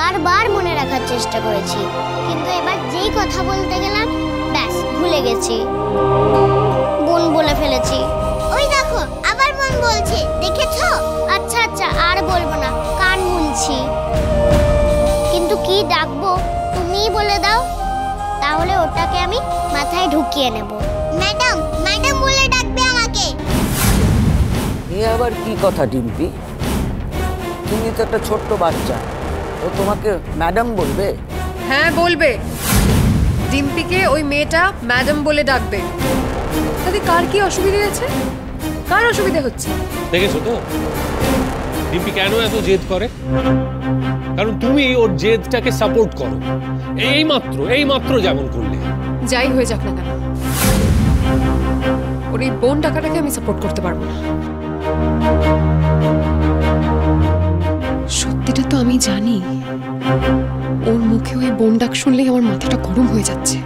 বারবার মনে রাখার চেষ্টা করেছি, কিন্তু এবার যেই কথা বলতে গেলাম ব্যাস ভুলে গেছি। বোন বলে ফেলেছি। ওই দেখো আবার বোন বলছে, দেখেছো? আচ্ছা আচ্ছা আর বলবো না, কান মুনছি। কিন্তু কি ডাকবো তুমিই বলে দাও, তাহলে ওটাকে আমি মাথায় ঢুকিয়ে নেব। ম্যাডাম, ম্যাডাম বলে ডাকবে আমাকে। এ আবার কি কথা ডিম্পি? তুমি তো একটা ছোট্ট বাচ্চা, ও তোমাকে ম্যাডাম বলবে? হ্যাঁ বলবে। ডিম্পিকে ওই মেয়েটা ম্যাডাম বলে ডাকবে। তাতে কার কি অসুবিধা আছে? কার অসুবিধা হচ্ছে? দেখেছো তো ডিম্পি কেন এত জেদ করে? কারণ তুমি ওর জেদটাকে সাপোর্ট করো। এই মাত্র যেমন করলে। যাই হয়ে যাক না কেন, ওর এই বোন ডাকাটাকে আমি সাপোর্ট করতে পারবো না। সত্যিটা তো আমি জানি, ওর মুখে ওই বোন ডাক শুনলেই আমার মাথাটা গরম হয়ে যাচ্ছে।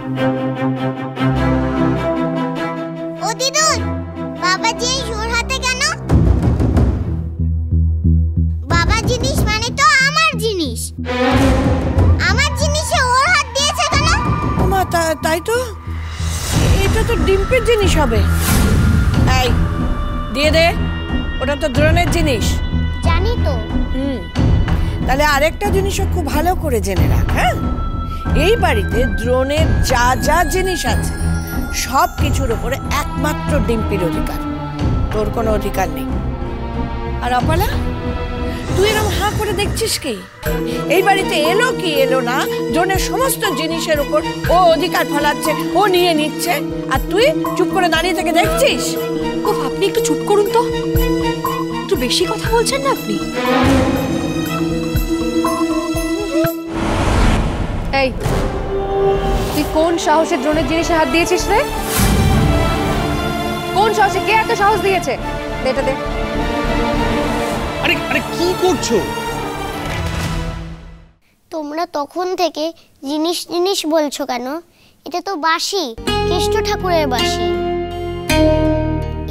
ও দিদুন, বাবাজি এই সুর হাতে কেন? বাবা জিনিস মানে তো আমার জিনিস, আমার জিনিসে ওর হাত দিয়েছে কেন? ওমা তাই তো, এটা তো ডিম্পির জিনিস হবে। এই দিয়ে দে, ওটা তো দ্রোণের জিনিস। জানি তো। তাহলে আরেকটা জিনিসও খুব ভালো করে জেনে রাখ। হ্যাঁ, এই বাড়িতে দ্রোণের যা যা জিনিস আছে সব কিছুর উপরে একমাত্র ডিম্পির অধিকার, তোর কোনো অধিকার নেই। আর অপলা, তুই এরকম হাঁ করে দেখছিস কি? এই বাড়িতে এলো কি এলো না, দ্রোণের সমস্ত জিনিসের উপর ও অধিকার ফলাচ্ছে, ও নিয়ে নিচ্ছে, আর তুই চুপ করে দাঁড়িয়ে থেকে দেখছিস। ওফ, আপনি একটু চুপ করুন তো, একটু বেশি কথা বলছেন না আপনি। এই তুই কোন সাহসে দ্রোণের জিনিসে হাত দিয়েছিস রে? কোন সাহসে? কে এত সাহস দিয়েছে? এটা দে। আরে আরে কি করছো? তোমরা তখন থেকে জিনিস জিনিস বলছো কেন? এটা তো বাঁশি, কেষ্ট ঠাকুরের বাঁশি।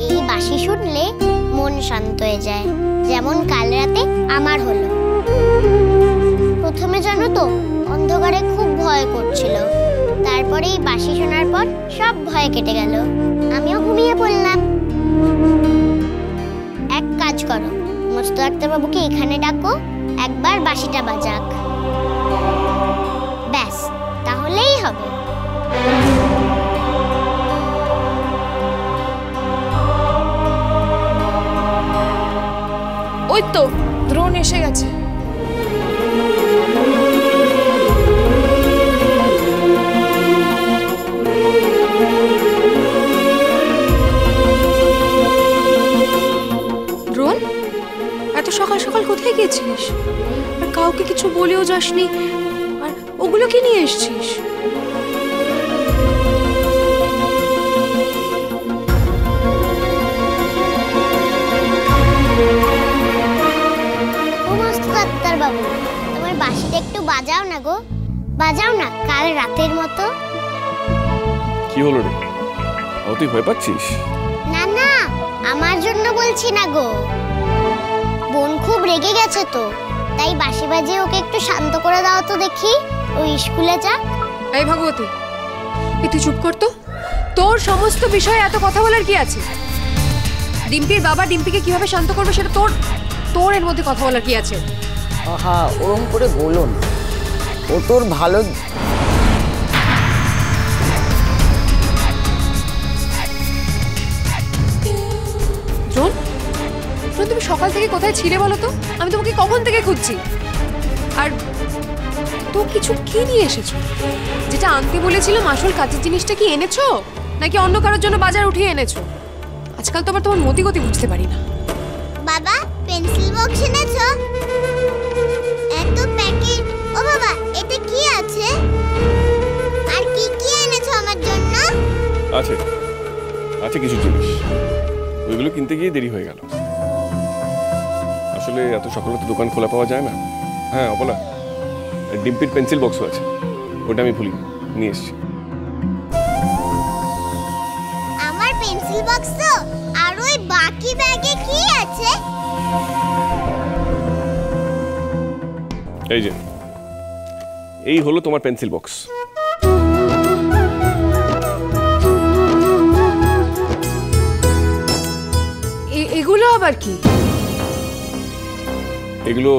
এই বাঁশি শুনলে মন শান্ত হয়ে যায়, যেমন কাল রাতে আমার হলো। প্রথমে জানো তো অন্ধকারে খুব ভয় করছিল, তারপরে এই বাঁশি শোনার পর সব ভয় কেটে গেল, আমিও ঘুমিয়ে পড়লাম। এক কাজ করো, মস্ত ডাক্তারবাবুকে এখানে ডাকো, একবার বাঁশিটা বাজাক, ব্যাস তাহলেই হবে। ওই তো দ্রোণ এসে গেছে। দ্রোণ, এত সকাল সকাল কোথায় গিয়েছিস? আর কাউকে কিছু বলেও যাসনি, আর ওগুলো কি নিয়ে এসেছিস? ডাক্তারবাবু, তোমার বাঁশিটা একটু বাজাও না গো, বাজাও না, কাল রাতের মতো। কি হলো রে, তুই ভয় পাচ্ছিস? না না, আমার জন্য বলছি না গো, বোন খুব রেগে গেছে তো, তাই বাঁশি বাজিয়ে ওকে একটু শান্ত করে দাও তো দেখি, ওই স্কুলে যাক। এই ভগবতী, তুই চুপ কর তো, তোর সমস্ত বিষয়ে এত কথা বলার কি আছে? ডিম্পির বাবা ডিম্পিকে কিভাবে শান্ত করবে সেটা তোর এর মধ্যে কথা বলার কি আছে? আহা, ওরম করে বলো না, ও তোর ভালো। দ্রোণ, তুমি সকাল থেকে কোথায় ছিলে বলো তো? আমি তোমাকে কখন থেকে খুঁজছি। আর তো কিছু কি নিয়ে এসেছো? যেটা আনতে বলেছিলাম আসল কাজের জিনিসটা কি এনেছো, নাকি অন্য কারোর জন্য বাজার উঠিয়ে এনেছো? আজকাল তো আবার তোমার মতি গতি বুঝতে পারি না। বাবা, পেন্সিল বক্স এনেছো? এত প্যাকেট। ও বাবা, এটা কি আছে? আর কি কি এনেছো আমার জন্য? আছে আছে কিছু জিনিস, ওইগুলো কিনতে গিয়ে দেরি হয়ে গেল। আসলে এত সকালে তো দোকান খোলা পাওয়া যায় না। হ্যাঁ অপলা, ডিম্পির পেন্সিল বক্সও আছে, ওটা আমি ভুলি নিয়ে এসেছি। আমার পেন্সিল বক্স তো, আর ওই বাকি ব্যাগে কি আছে? এই যে এই হলো তোমার পেন্সিল বক্স। এগুলো আবার কি? এগুলো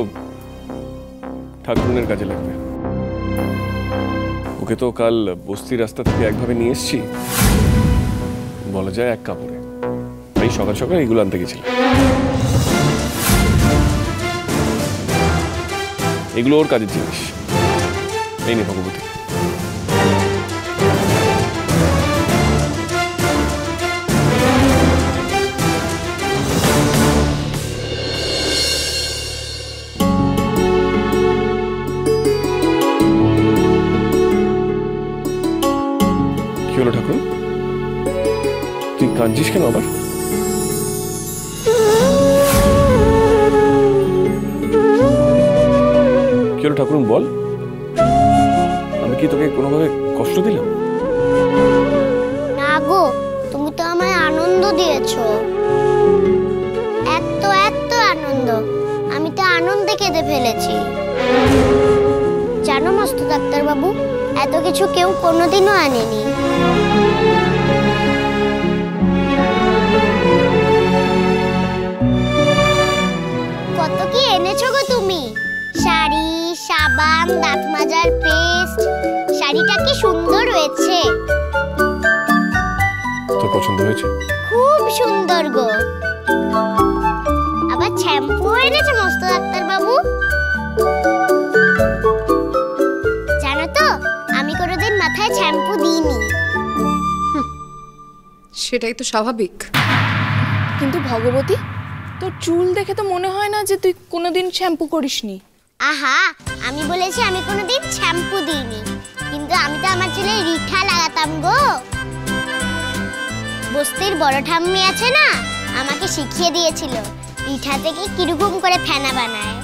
ঠাকুরের কাজে লাগবে। ওকে তো কাল বস্তির রাস্তা থেকে একভাবে নিয়ে এসেছি, বলা যায় এক কাপড়ে। তাই সকাল সকাল এগুলো আনতে গেছিলাম। এগুলো ওর কাজের জিনিস। এই নে ভগবতী। কি হলো ঠাকুর, তুই কাঁদছিস কেন আবার? কি হলো ঠাকুর বল, আমি কি তোকে কোনোভাবে কষ্ট দিলাম? না গো, তুমি তো আমায় আনন্দ দিয়েছো, এত এত আনন্দ, আমি তো আনন্দে কেঁদে ফেলেছি। জানো মস্ত ডাক্তারবাবু, এত কিছু কেউ কোনোদিনও আনেনি। কত কি এনেছো গো তুমি, শাড়ি, সাবান, দাঁত মাজার পেস্ট। শাড়িটা কি সুন্দর হয়েছে, তোর পছন্দ হয়েছে? খুব সুন্দর গো। আবার শ্যাম্পু এনেছে মস্ত ডাক্তারবাবু। জানো তো, আমি কোনোদিন মাথায় শ্যাম্পু দিইনি। সেটাই তো স্বাভাবিক। কিন্তু ভগবতী, তোর চুল দেখে তো মনে হয় না যে তুই কোনোদিন শ্যাম্পু করিসনি। আহা, আমি বলেছি আমি কোনোদিন শ্যাম্পু দিইনি, কিন্তু আমি তো আমার চুলে রিঠা লাগাতাম গো। বস্তির বড় ঠাম্মি আছে না, আমাকে শিখিয়ে দিয়েছিল রিঠা থেকে কিরকম করে ফেনা বানায়।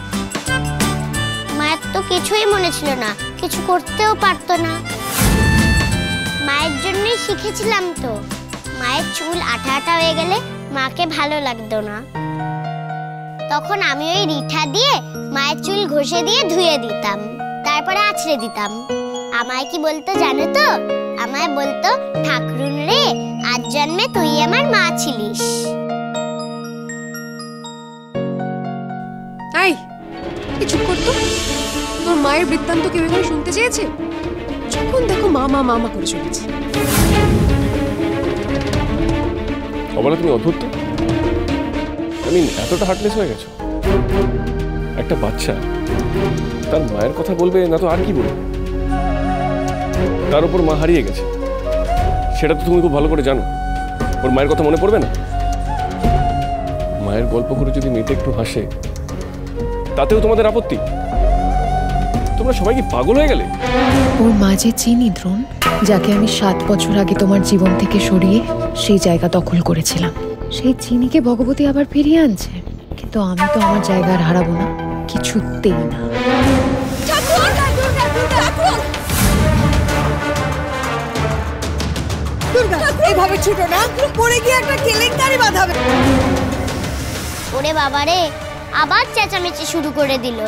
মায়ের তো কিছুই মনে ছিল না, কিছু করতেও পারতো না। মায়ের জন্যই শিখেছিলাম তো। মায়ের চুল আঠা আঠা হয়ে গেলে মাকে ভালো লাগতো না, তখন আমি ওই রিঠা দিয়ে মায়ের চুল ঘষে দিয়ে ধুয়ে দিতাম, তারপরে আছড়ে দিতাম। আমায় কি বলতো জানো তো? আমায় বলতো, ঠাকুরুন রে, আজ জন্মে তুই আমার মা ছিলিস। এই চুপ করতো, তোর মায়ের বৃত্তান্ত কেউ এখানে শুনতে চেয়েছে? যখন দেখো মামা মামা করে চলেছে। অবলা তুমি অদ্ভুত তো, এতটা হার্টলেস হয়ে গেছো। একটা বাচ্চা তার মায়ের কথা বলবে না তো আর কি বলবে? তার উপর মা হারিয়ে গেছে, সেটা তো তুমি খুব ভালো করে জানো। ওর মায়ের কথা মনে পড়বে না? মায়ের গল্প করে যদি মেয়েটা একটু হাসে, তাতেও তোমাদের আপত্তি? তোমরা সবাই কি পাগল হয়ে গেলে? ওর মাঝে চিনি দ্রোণ, যাকে আমি 7 বছর আগে তোমার জীবন থেকে সরিয়ে সেই জায়গা দখল করেছিলাম। সেই চিনিকে ভগবতী আবার ফিরিয়ে আনছে, কিন্তু আমি তো আমার জায়গা আর হারাবো না, কিছুতেই না। এইভাবে ছুটো না, পড়ে গিয়ে একটা কেলেঙ্কারি বাঁধাবে। ওরে বাবারে, আবার চেঁচামেচি শুরু করে দিল।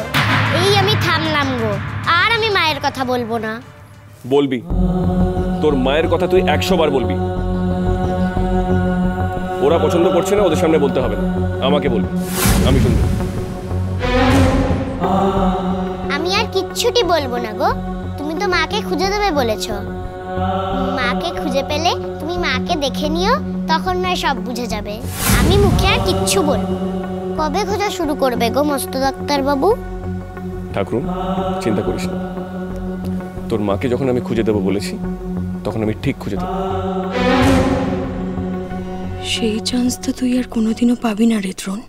এই আমি থামলাম গো, আর আমি মায়ের কথা বলবো না। বলবি, তোর মায়ের কথা তুই 100 বার বলবি। ওরা পছন্দ করছে না, ওদের সামনে বলতে হবে না, আমাকে বলবি, আমি শুনবো। আমি আর কিচ্ছুটি বলবো না গো, তুমি তো মাকে খুঁজে দেবে বলেছো। মাকে খুঁজে পেলে তুমি মাকে দেখে নিও, তখন নয় সব বুঝে যাবে। আমি মুখে আর কিচ্ছু বলবো। কবে খোঁজা শুরু করবে গো মস্ত ডাক্তারবাবু? ঠাকুর, চিন্তা করিস না, তোর মাকে যখন আমি খুঁজে দেবো বলেছি, তখন আমি ঠিক খুঁজে দেবো। সেই চান্সটা তুই আর কোনোদিনও পাবি না রে দ্রোণ।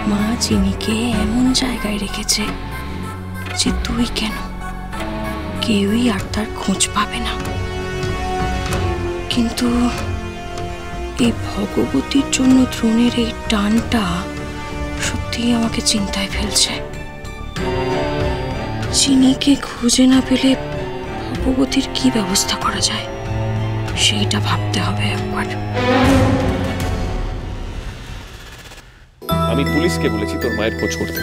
মা চিনিকে এমন জায়গায় রেখেছে যে তুই কেন, কেউই আর তার খোঁজ পাবে না। কিন্তু এই ভগবতীর জন্য দ্রোণের এই টানটা সত্যিই আমাকে চিন্তায় ফেলছে। চিনিকে খুঁজে না পেলে ভগবতীর কি ব্যবস্থা করা যায়, সেইটা ভাবতে হবে একবার। আমি পুলিশকে বলেছি তোর মায়ের খোঁজ করতে,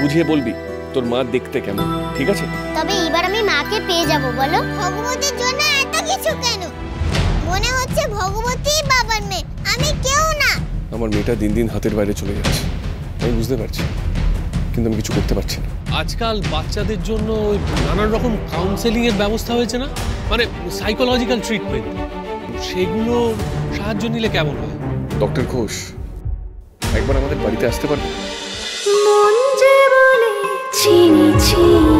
বুঝিয়ে বলবি তোর মা দেখতে কেমন, ঠিক আছে? তবে এবার আমি মাকে পেয়ে যাব বলো। ভগবতীর জন্য এত কিছু কেন? মনে হচ্ছে ভগবতী বাবার মেয়ে, আমি কেউ না। আমার মেয়েটা দিন দিন হাতের বাইরে চলে যাচ্ছে, আমি বুঝতে পারছি, কিন্তু আমি কিছু করতে পারছি না। আজকাল বাচ্চাদের জন্য ওই নানান রকম কাউন্সেলিং এর ব্যবস্থা হয়েছে না, মানে সাইকোলজিক্যাল ট্রিটমেন্ট, সেগুলো সাহায্য নিলে কেমন হয়? ডক্টর ঘোষ একবার আমাদের বাড়িতে আসতে পারবে? মন যে বলে চিনি চিনি